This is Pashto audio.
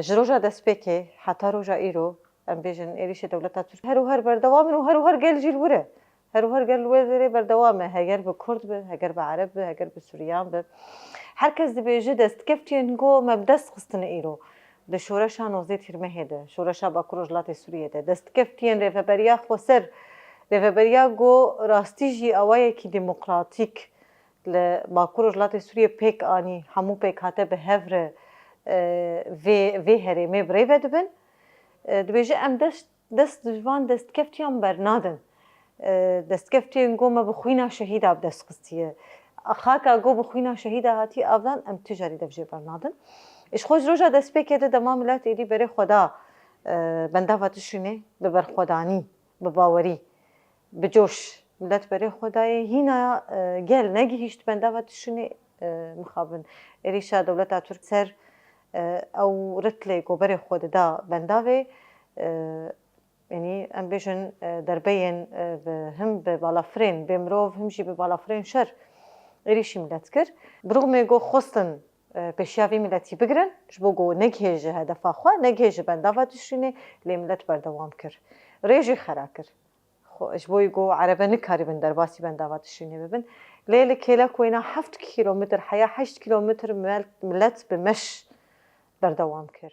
جروجا دسپیکی حتی روجا ایرو ام بیشن ایریش دولت ترکیه هر بردوام و هر گل جیل وره هر گل وره بردوامه هگر به کرد به هگر به عرب به هگر به سوریان به هر کس دبیجه دست کفتین گو مبدس خستن ایرو ده شورش نوزی تیرمه هده شورش با کروجلات سوریه ده دست کفتین رفبریا خسر رفبریا گو راستیجی اوای کی دموکراتیک ل با کروجلات سوریه پیک آنی همو پیک هاته به هفر وی هرمه برای ودبن دبیجه ام دست جوان دست کفتیان برنادن دست کفتیان گو ما بخوینا شهید آب دست قصیه خاکا گو بخوینا شهید هاتی آبدان ام تجاری دبجه برنادن اش خوش روزا دست پیکه دمام ملت ایدی بره خدا بنده واتشونه به برخودانی به باوری به جوش ملت بره خدای هینا گل نگی هیچ بنده واتشونه مخابن ایریشا دولت ترک سر او رتله گو بره خود دا بنده یعنی ام بیشن دربین هم به بالافرین بمروف همشی به بالافرین شر ایریشی ملت کر برغم گو خستن پیشیاوی ملتی بگرن جبو گو نگهجه هدف آخوا نگهجه بنده واتشونه لی ملت بردوام کر ریجی خرا کر خو جبوی گو عربه نکاری بن در باسی بنده واتشونه ببن لیل کلا کوینا 7 کیلومتر حیا 8 کیلومتر ملت بمش بردوام کر